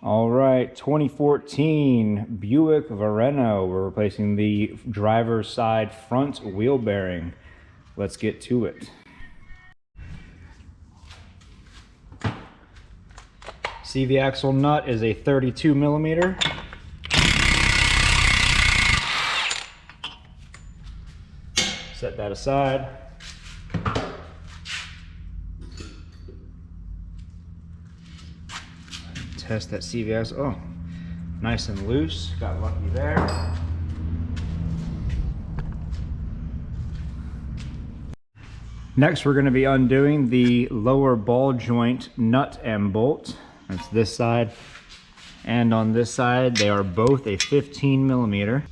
All right, 2014 Buick Verano. We're replacing the driver's side front wheel bearing. Let's get to it. CV axle nut is a 32 millimeter. Set that aside. Test that CV axle. Oh, nice and loose. Got lucky there. Next, we're going to be undoing the lower ball joint nut and bolt. That's this side. And on this side, they are both a 15 millimeter.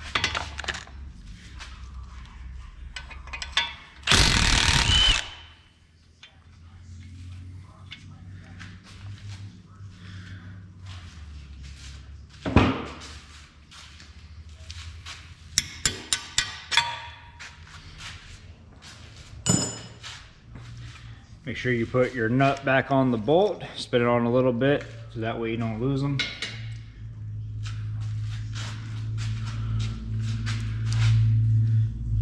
Make sure you put your nut back on the bolt, spin it on a little bit, so that way you don't lose them.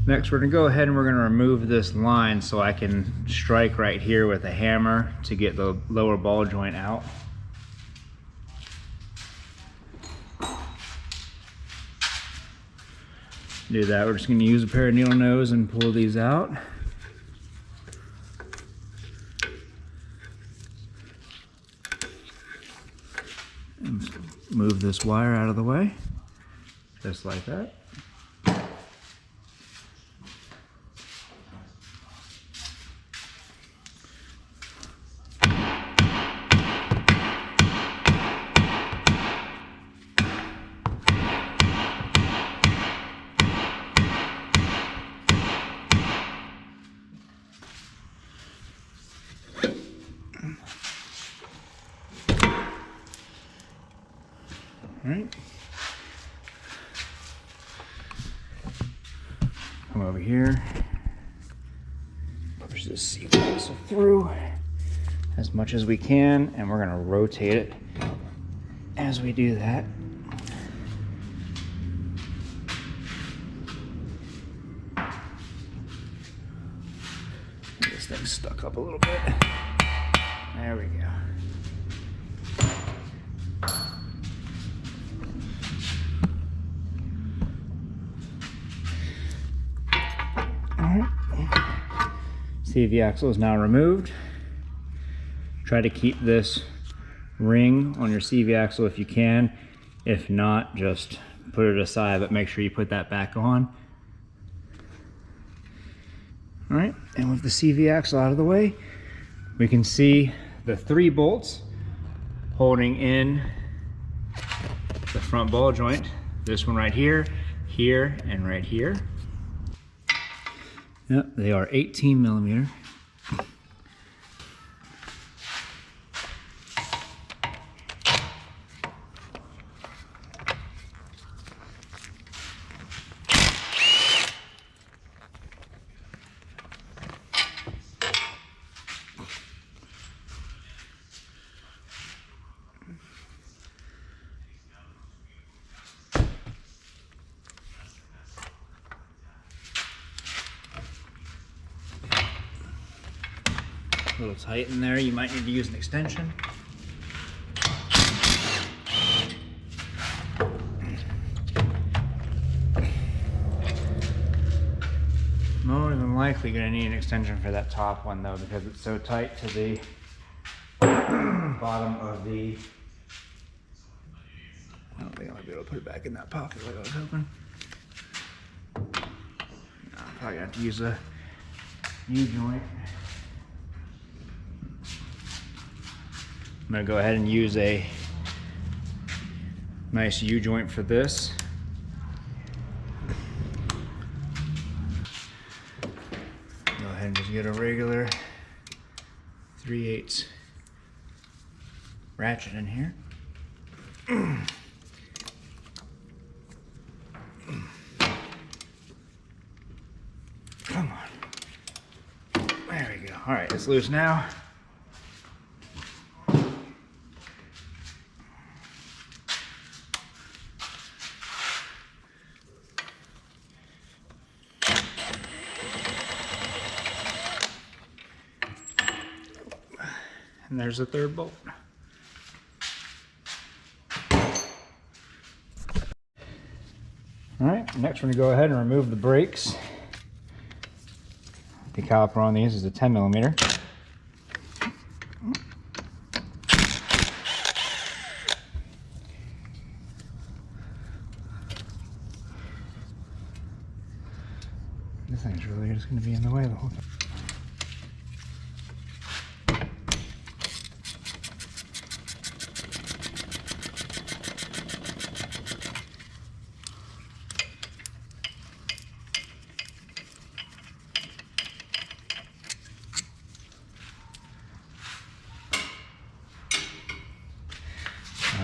Next, we're gonna go ahead and we're gonna remove this line so I can strike right here with a hammer to get the lower ball joint out. Do that, we're just gonna use a pair of needle nose and pull these out. And move this wire out of the way, just like that. All right. Come over here. Push this CV axle through as much as we can, and we're gonna rotate it as we do that. This thing's stuck up a little bit. There we go. CV axle is now removed. Try to keep this ring on your CV axle if you can. If not, just put it aside, but make sure you put that back on. All right, and with the CV axle out of the way, we can see the 3 bolts holding in the front ball joint. This one right here, here, and right here. Yep, they are 18 millimeter. A little tight in there, you might need to use an extension. More than likely gonna need an extension for that top one though, because it's so tight to the bottom of the... I don't think I'll be able to put it back in that pocket like I was hoping. No, I'll probably have to use a U-joint. I'm gonna go ahead and use a nice U-joint for this. Go ahead and just get a regular 3/8 ratchet in here. Come on. There we go. All right, it's loose now. And there's the third bolt. All right, next we're gonna go ahead and remove the brakes. The caliper on these is a 10 millimeter. This thing's really just gonna be in the way the whole time.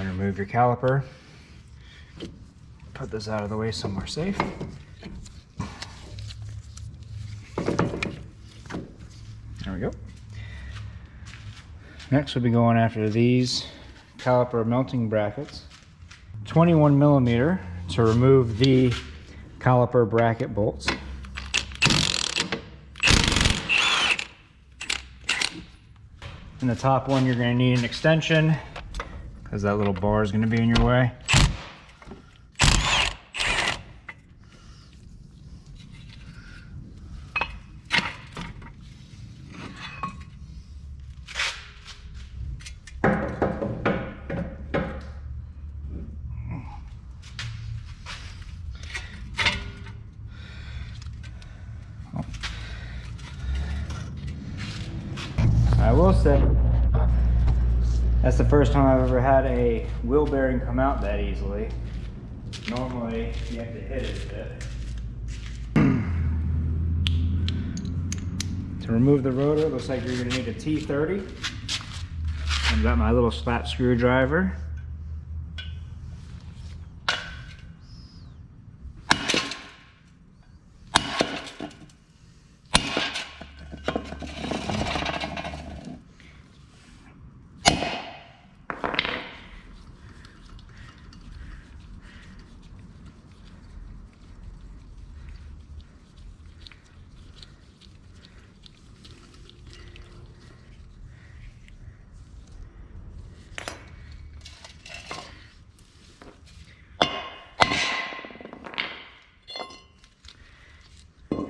Remove your caliper. Put this out of the way somewhere safe. There we go. Next we'll be going after these caliper mounting brackets. 21 millimeter to remove the caliper bracket bolts. In the top one you're going to need an extension, because that little bar is going to be in your way. I will say, that's the first time I've ever had a wheel bearing come out that easily. Normally, you have to hit it a bit. To remove the rotor, looks like you're going to need a T30. I've got my little slap screwdriver.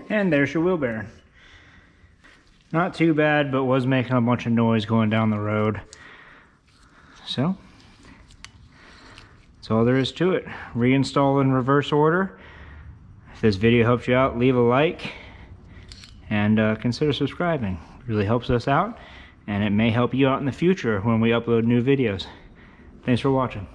And there's your wheel bearing. Not too bad, but was making a bunch of noise going down the road. So, that's all there is to it. Reinstall in reverse order. If this video helps you out, leave a like and consider subscribing. It really helps us out, and it may help you out in the future when we upload new videos. Thanks for watching.